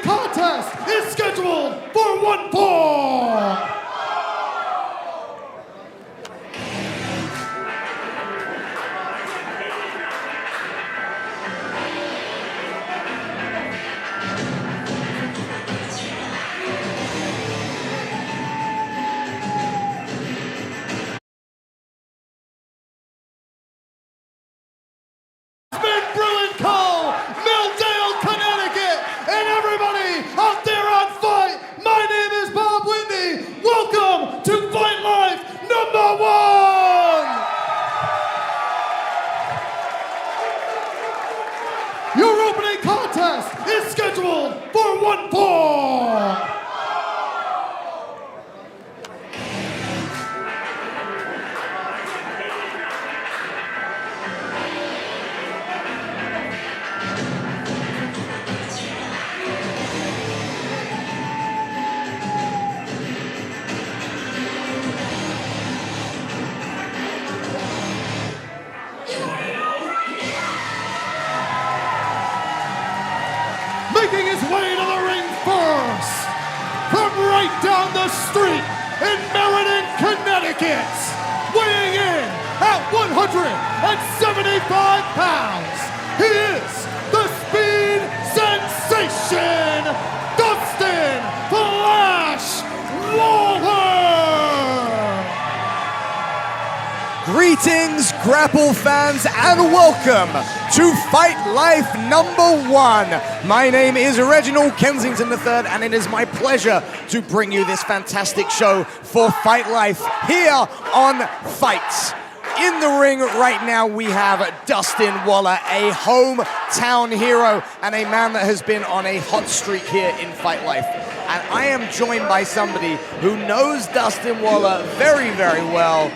opening contest is scheduled for one fall. Your opening contest is scheduled for one fall. Making his way to the ring first, from right down the street in Meriden, Connecticut, weighing in at 175 pounds, he is the Speed Sensation, Dustin Flash Waller! Greetings, Grapple fans, and welcome to Fight Life #1. My name is Reginald Kensington III, and it is my pleasure to bring you this fantastic show for Fight Life here on FITE. In the ring right now, we have Dustin Waller, a hometown hero and a man that has been on a hot streak here in Fight Life. And I am joined by somebody who knows Dustin Waller very, very well.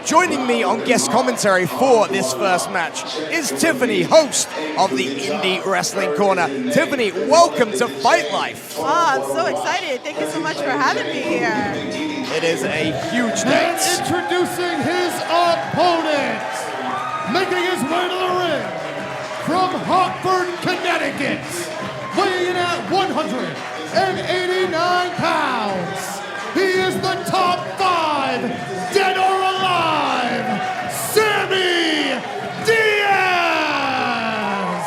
Joining me on guest commentary for this first match is Tiffany, host of the Indie Wrestling Corner. Tiffany, welcome to Fight Life. Oh, I'm so excited. Thank you so much for having me here. It is a huge day. And introducing his opponent, making his way to the ring from Hartford, Connecticut, weighing in at 189 pounds. He is the top 5 dead or alive, Sammy Diaz!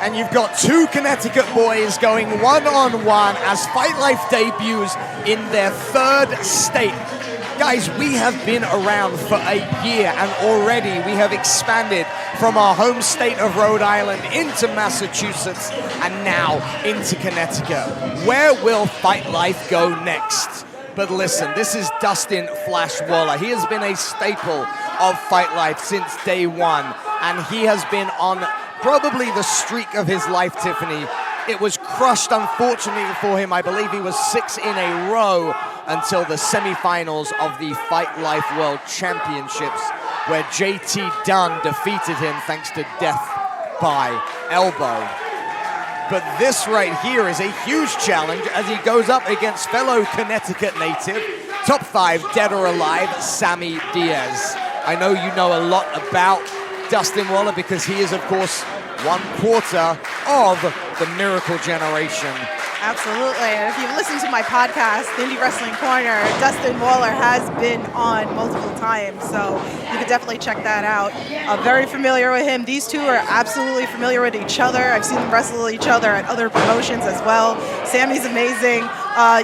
And you've got two Connecticut boys going one-on-one as Fight Life debuts in their 3rd state. Guys, we have been around for a year, and already we have expanded from our home state of Rhode Island into Massachusetts and now into Connecticut. Where will Fight Life go next? But listen, this is Dustin Flash Waller. He has been a staple of Fight Life since day one, and he has been on probably the streak of his life, Tiffany. It was crushed, unfortunately for him. I believe he was 6 in a row until the semifinals of the Fight Life World Championships, where JT Dunn defeated him thanks to death by elbow. But this right here is a huge challenge as he goes up against fellow Connecticut native, top 5 dead or alive, Sammy Diaz. I know you know a lot about Dustin Waller because he is, of course, 1/4 of the Miracle Generation. Absolutely. And if you've listened to my podcast, the Indie Wrestling Corner, Dustin Waller has been on multiple times, so you could definitely check that out. Very familiar with him. These two are absolutely familiar with each other. I've seen them wrestle each other at other promotions as well. Sammy's amazing.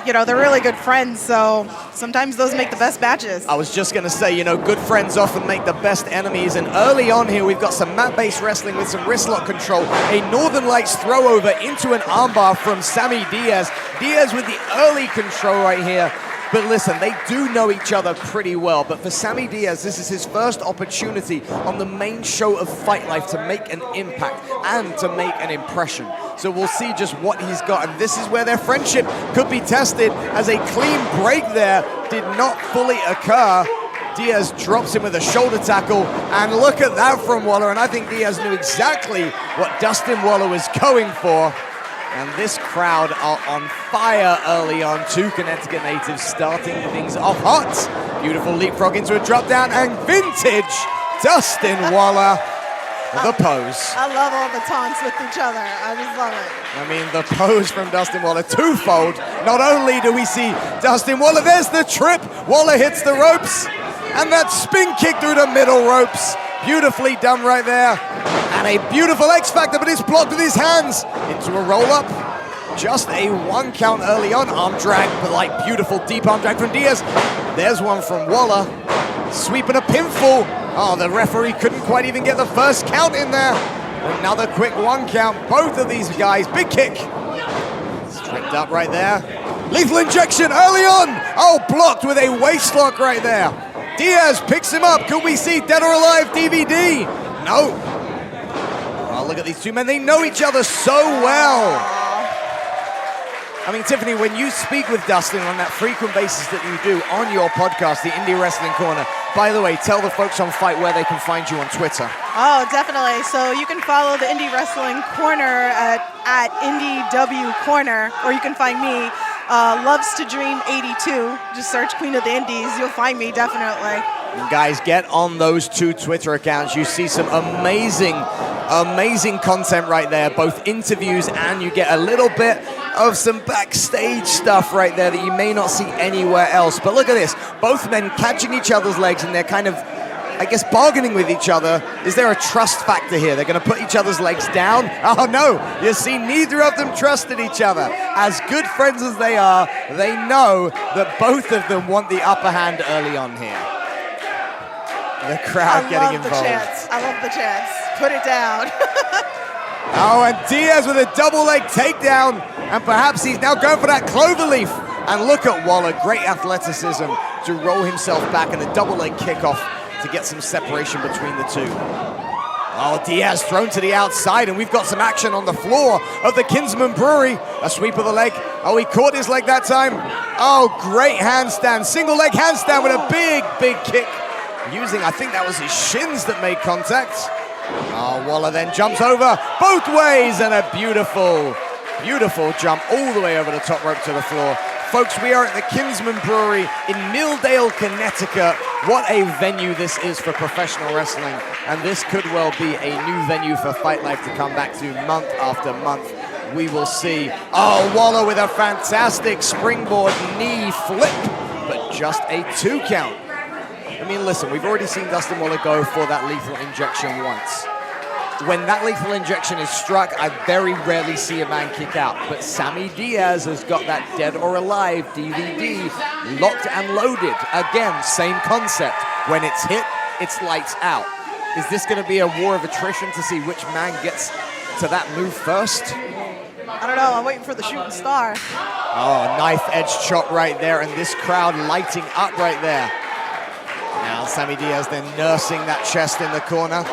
You know, they're really good friends, so sometimes those make the best matches. I was just going to say, you know, good friends often make the best enemies, and early on here we've got some mat-based wrestling with some wrist lock control, a Northern Lights throwover into an armbar from Sammy Diaz. Diaz with the early control right here. But listen, they do know each other pretty well, but for Sammy Diaz, this is his first opportunity on the main show of Fight Life to make an impact and to make an impression. So we'll see just what he's got, and this is where their friendship could be tested, as a clean break there did not fully occur. Diaz drops him with a shoulder tackle, and look at that from Waller, and I think Diaz knew exactly what Dustin Waller was going for. And this crowd are on fire early on. 2 Connecticut natives starting things off hot. Beautiful leapfrog into a drop down, and vintage Dustin Waller the pose. I love all the taunts with each other. I just love it. I mean, the pose from Dustin Waller, twofold. Not only do we see Dustin Waller, there's the trip. Waller hits the ropes, and that spin kick through the middle ropes. Beautifully done right there. And a beautiful X Factor, but it's blocked with his hands. Into a roll-up. Just a 1 count early on. Arm drag, but like beautiful deep arm drag from Diaz. There's one from Waller. Sweeping a pinfall. Oh, the referee couldn't quite even get the first count in there. Another quick 1 count. Both of these guys, big kick. Stripped up right there. Lethal injection early on. Oh, blocked with a waist lock right there. Diaz picks him up. Could we see Dead or Alive DVD? No. Oh, look at these two men. They know each other so well. I mean, Tiffany, when you speak with Dustin on that frequent basis that you do on your podcast, the Indie Wrestling Corner, by the way, tell the folks on FITE where they can find you on Twitter. Oh, definitely. So you can follow the Indie Wrestling Corner at IndieW Corner, or you can find me, Loves to Dream 82. Just search Queen of the Indies. You'll find me, definitely. And guys, get on those 2 Twitter accounts. You see some amazing content right there, both interviews and you get a little bit of some backstage stuff right there that you may not see anywhere else. But look at this, both men catching each other's legs and they're kind of, I guess, bargaining with each other. Is there a trust factor here? They're gonna put each other's legs down? Oh no, you see neither of them trusted each other. As good friends as they are, they know that both of them want the upper hand early on here. The crowd getting involved. I love the chants. Put it down. Oh, and Diaz with a double leg takedown, and perhaps he's now going for that cloverleaf. And look at Waller, great athleticism to roll himself back and a double leg kickoff to get some separation between the two. Oh, Diaz thrown to the outside, and we've got some action on the floor of the Kinsman Brewery. A sweep of the leg. Oh, he caught his leg that time. Oh, great handstand, single leg handstand with a big kick. Using, I think that was his shins that made contact. Oh, Waller then jumps over both ways, and a beautiful jump all the way over the top rope to the floor. Folks, we are at the Kinsman Brewery in Milldale, Connecticut. What a venue this is for professional wrestling, and this could well be a new venue for Fight Life to come back to month after month. We will see. Oh, Waller with a fantastic springboard knee flip, but just a 2 count. I mean, listen, we've already seen Dustin Waller go for that lethal injection once. When that lethal injection is struck, I very rarely see a man kick out. But Sammy Diaz has got that Dead or Alive DVD locked and loaded. Again, same concept. When it's hit, it's lights out. Is this going to be a war of attrition to see which man gets to that move first? I don't know. I'm waiting for the shooting star. Oh, knife edge chop right there, and this crowd lighting up right there. Now Sammy Diaz then nursing that chest in the corner.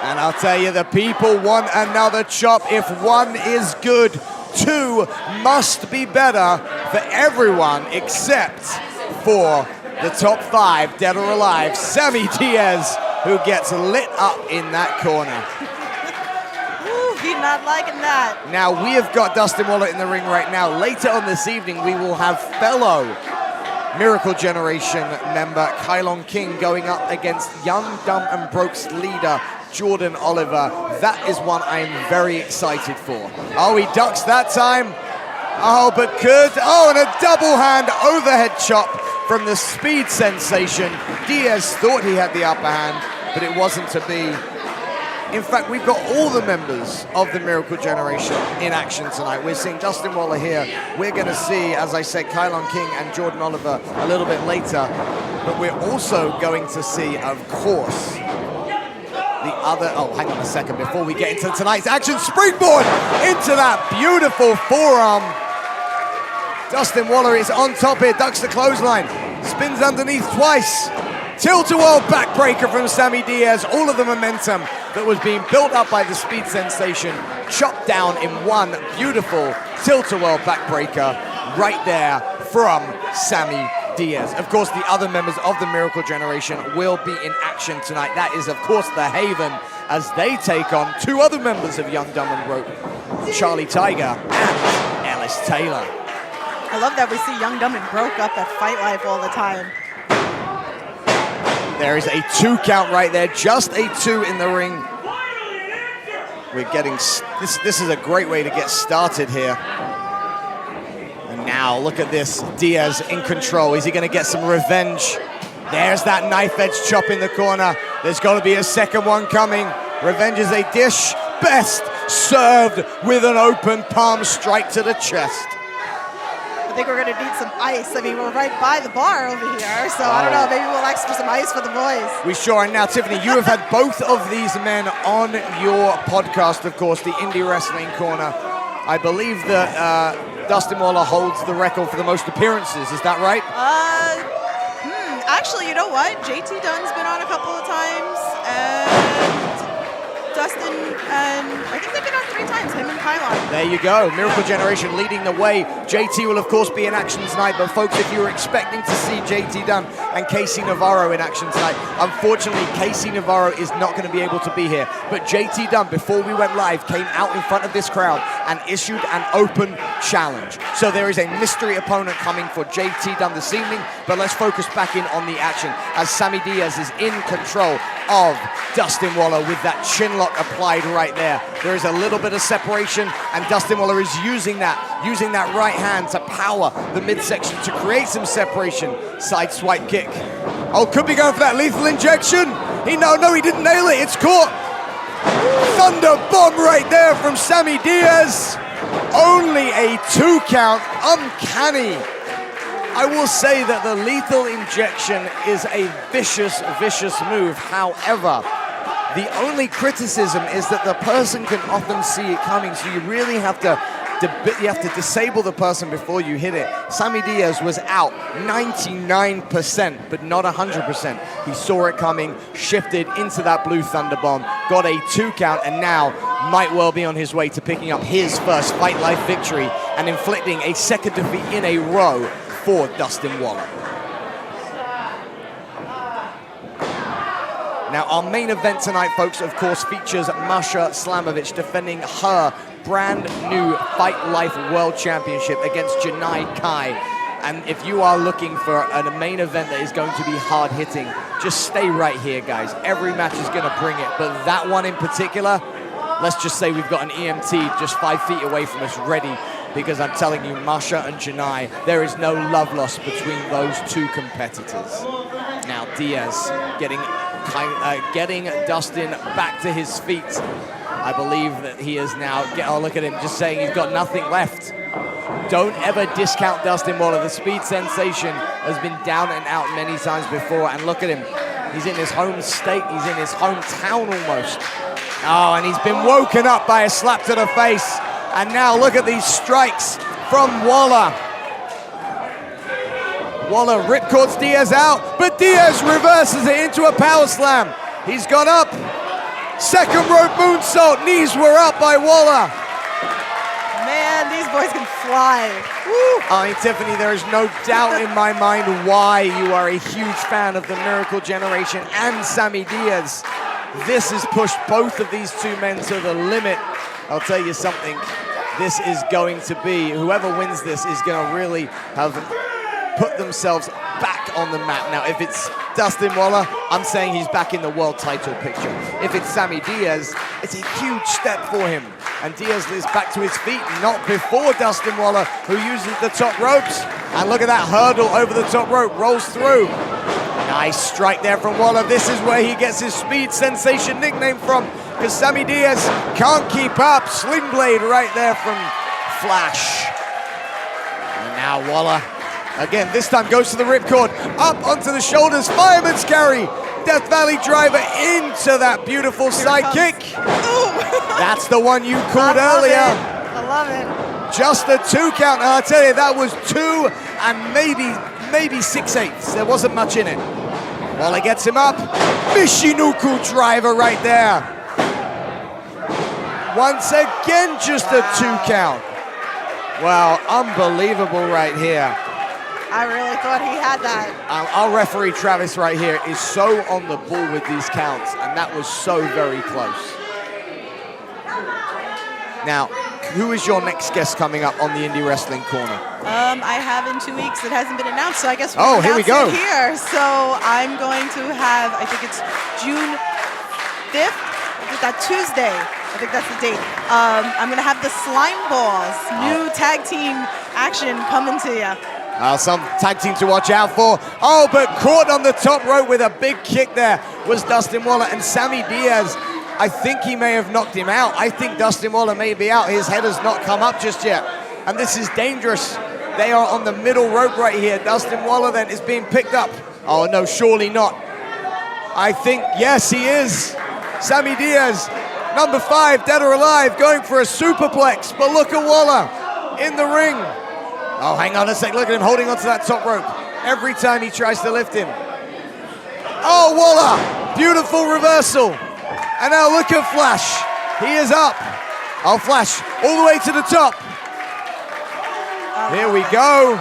And I'll tell you, the people want another chop. If one is good, 2 must be better for everyone except for the top 5, Dead or Alive. Sammy Diaz, who gets lit up in that corner. Ooh, he's not liking that. Now, we have got Dustin Waller in the ring right now. Later on this evening, we will have fellow Miracle Generation member Kylon King going up against Young, Dumb, and Broke's leader, Jordan Oliver. That is one I am very excited for. Oh, he ducks that time. Oh, but could. Oh, and a double hand overhead chop from the Speed Sensation. Diaz thought he had the upper hand, but it wasn't to be. In fact, we've got all the members of the Miracle Generation in action tonight. We're seeing Dustin Waller here. We're going to see, as I said, Kylon King and Jordan Oliver a little bit later. But we're also going to see, of course, the other... Oh, hang on a second. Before we get into tonight's action, springboard into that beautiful forearm. Dustin Waller is on top here, ducks the clothesline, spins underneath twice. Tilt-a-whirl backbreaker from Sammy Diaz. All of the momentum that was being built up by the Speed Sensation chopped down in one beautiful tilt-a-whirl backbreaker right there from Sammy Diaz. Of course, the other members of the Miracle Generation will be in action tonight. That is, of course, the Haven, as they take on 2 other members of Young, Dumb, and Broke, Charlie Tiger and Ellis Taylor. I love that we see Young, Dumb, and Broke up at Fight Life all the time. There is a 2 count right there, just a 2 in the ring. We're getting, this is a great way to get started here. And now, look at this, Diaz in control. Is he gonna get some revenge? There's that knife edge chop in the corner. There's gonna be a second one coming. Revenge is a dish best served with an open palm strike to the chest. I think we're gonna need some ice. I mean, we're right by the bar over here, so I don't know, maybe we'll ask for some ice for the boys. We sure are. Now, Tiffany, you have had both of these men on your podcast, of course, the Indie Wrestling Corner. I believe that Dustin Waller holds the record for the most appearances, is that right? Actually, you know what? JT Dunn's been on a couple of times, and Dustin, and I think they've been on 3 times, him and Pylon. There you go. Miracle Generation leading the way. JT will, of course, be in action tonight, but folks, if you were expecting to see JT Dunn and Casey Navarro in action tonight, unfortunately, Casey Navarro is not going to be able to be here. But JT Dunn, before we went live, came out in front of this crowd and issued an open challenge. So there is a mystery opponent coming for JT Dunn this evening, but let's focus back in on the action as Sammy Diaz is in control of Dustin Waller with that chin lock applied right there. There is a little bit of separation, and Dustin Waller is using that right hand to power the midsection to create some separation. Side swipe kick. Oh, could be going for that lethal injection. No, he didn't nail it. It's caught. Thunder bomb right there from Sammy Diaz. Only a 2 count. Uncanny. I will say that the lethal injection is a vicious, vicious move. However, the only criticism is that the person can often see it coming, so you really have to disable the person before you hit it. Sammy Diaz was out 99%, but not 100%. He saw it coming, shifted into that blue thunder bomb, got a 2 count, and now might well be on his way to picking up his first Fight Life victory and inflicting a second defeat in a row for Dustin Waller. Now, our main event tonight, folks, of course, features Masha Slamovich defending her brand new Fight Life World Championship against Janai Kai. And if you are looking for a main event that is going to be hard-hitting, just stay right here, guys. Every match is going to bring it, but that one in particular, let's just say we've got an EMT just 5 feet away from us ready, because I'm telling you, Masha and Janai, there is no love lost between those 2 competitors. Now, Diaz getting Dustin back to his feet. I believe that he is now, oh, look at him, just saying he's got nothing left. Don't ever discount Dustin Waller. The speed sensation has been down and out many times before, and look at him. He's in his home state, he's in his hometown almost. Oh, and he's been woken up by a slap to the face. And now look at these strikes from Waller. Waller ripcords Diaz out, but Diaz reverses it into a power slam. He's gone up. Second rope moonsault. Knees were up by Waller. Man, these boys can fly. Woo. I mean, Tiffany, there is no doubt in my mind why you are a huge fan of the Miracle Generation and Sammy Diaz. This has pushed both of these 2 men to the limit. I'll tell you something. This is going to be, whoever wins this is going to really have put themselves back on the map. Now, if it's Dustin Waller, I'm saying he's back in the world title picture. If it's Sammy Diaz, it's a huge step for him. And Diaz is back to his feet, not before Dustin Waller, who uses the top ropes. And look at that hurdle over the top rope, rolls through. Nice strike there from Waller. This is where he gets his speed sensation nickname from, because Sammy Diaz can't keep up. Sling blade right there from Flash. And now Waller, again, this time goes to the ripcord, up onto the shoulders, fireman's carry. Death Valley driver into that beautiful side kick. That's the one you called earlier. I love it. Just a 2 count, and I tell you, that was 2 and maybe 6/8. There wasn't much in it. Waller gets him up. Michinoku driver right there. Once again, just a 2 count. Wow, unbelievable right here. I really thought he had that. Our referee, Travis, right here, is so on the ball with these counts, and that was so very close. Now, who is your next guest coming up on the Indie Wrestling Corner? I have in 2 weeks. It hasn't been announced, so I guess Oh, here we go. It here. So I'm going to have, I think it's June 5th. I think that Tuesday. I think that's the date. I'm going to have the Slime Balls, new tag team action coming to you. Some tag team to watch out for. Oh, but caught on the top rope with a big kick there was Dustin Waller, and Sammy Diaz, I think he may have knocked him out. I think Dustin Waller may be out. His head has not come up just yet. And this is dangerous. They are on the middle rope right here. Dustin Waller then is being picked up. Oh no, surely not. I think, yes, he is. Sammy Diaz, number 5, dead or alive, going for a superplex. But look at Waller in the ring. Oh, hang on a sec. Look at him holding onto that top rope every time he tries to lift him. Oh, Waller, beautiful reversal. And now look at Flash. He is up. Oh, Flash all the way to the top. Here we go.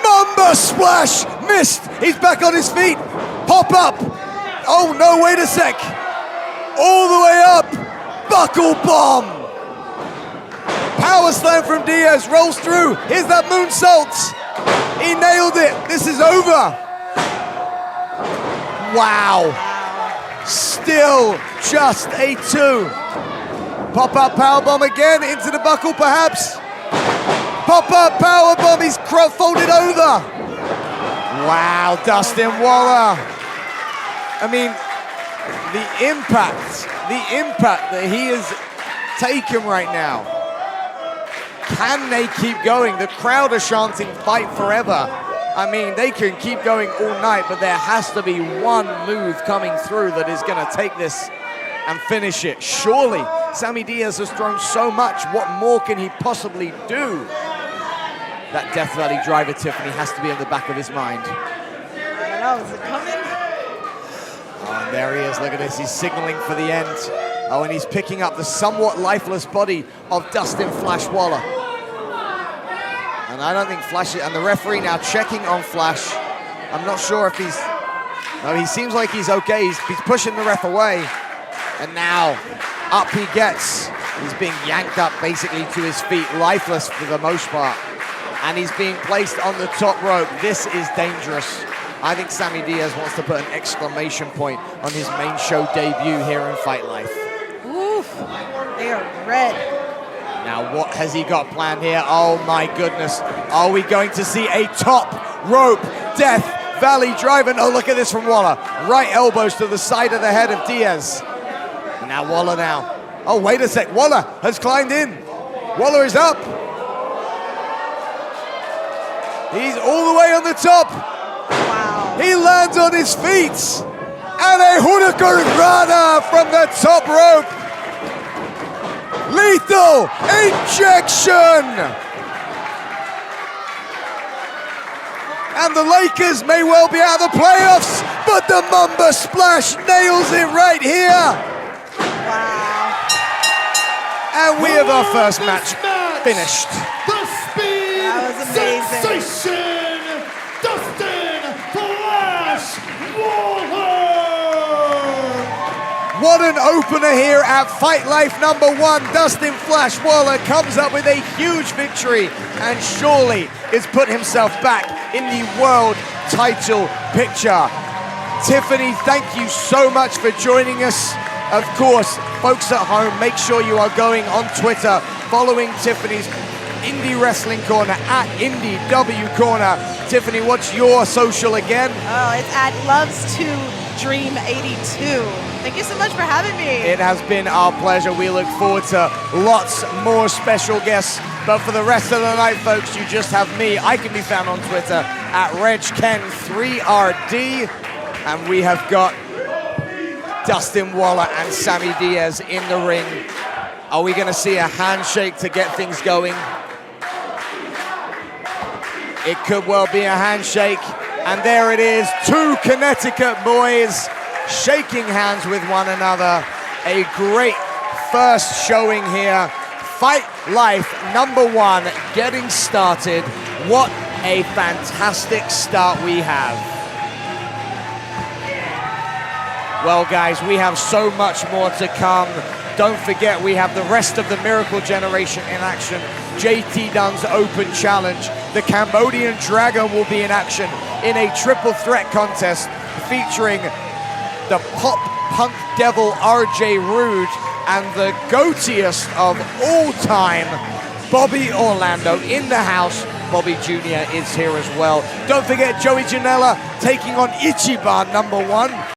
Numba splash, missed. He's back on his feet. Pop up. Oh no, wait a sec. All the way up. Buckle bomb. Power slam from Diaz, rolls through. Here's that moonsault. He nailed it. This is over. Wow. Still just a 2. Pop-up powerbomb again into the buckle, perhaps. Pop-up powerbomb, he's folded over. Wow, Dustin Waller. I mean, the impact that he has taken right now. Can they keep going? The crowd are chanting "Fight forever." I mean, they can keep going all night, but there has to be one move coming through that is going to take this and finish it. Surely, Sammy Diaz has thrown so much. What more can he possibly do? That Death Valley driver, Tiffany, has to be in the back of his mind. I don't know, is it coming? Oh, and there he is. Look at this. He's signaling for the end. Oh, and he's picking up the somewhat lifeless body of Dustin Flash Waller. And I don't think Flash, and the referee now checking on Flash. I'm not sure if he's, no, he seems like he's okay. He's pushing the ref away. And now up he gets. He's being yanked up basically to his feet, lifeless for the most part. And he's being placed on the top rope. This is dangerous. I think Sammy Diaz wants to put an exclamation point on his main show debut here in Fight Life. Oof, they are red. Now what has he got planned here? Oh my goodness. Are we going to see a top rope Death Valley driver? Oh, look at this from Waller. Right elbows to the side of the head of Diaz. And now Waller now. Oh, wait a sec. Waller has climbed in. Waller is up. He's all the way on the top. Wow. He lands on his feet. And a Hurricanrana from the top rope. Lethal injection. And the Lakers may well be out of the playoffs, but the Numba splash nails it right here. Wow. And we have our first match finished. The Speed That was amazing. Sensation, Dustin Flash Waller. What an opener here at Fight Life number 1. Dustin Flash Waller comes up with a huge victory and surely has put himself back in the world title picture. Tiffany, thank you so much for joining us. Of course, folks at home, make sure you are going on Twitter, following Tiffany's Indie Wrestling Corner at Indie W Corner. Tiffany, what's your social again? Oh, it's at Loves2Dream82. Thank you so much for having me. It has been our pleasure. We look forward to lots more special guests. But for the rest of the night, folks, you just have me. I can be found on Twitter at RegKen3RD. And we have got Dustin Waller and Sammy Diaz in the ring. Are we going to see a handshake to get things going? It could well be a handshake. And there it is, 2 Connecticut boys shaking hands with one another. A great first showing here. Fight Life number 1 getting started. What a fantastic start we have. Well, guys, we have so much more to come. Don't forget, we have the rest of the Miracle Generation in action. JT Dunn's Open Challenge. The Cambodian Dragon will be in action in a triple threat contest featuring the pop punk devil RJ Rude and the goatiest of all time, Bobby Orlando, in the house. Bobby Jr. is here as well. Don't forget Joey Janela taking on Ichiban #1.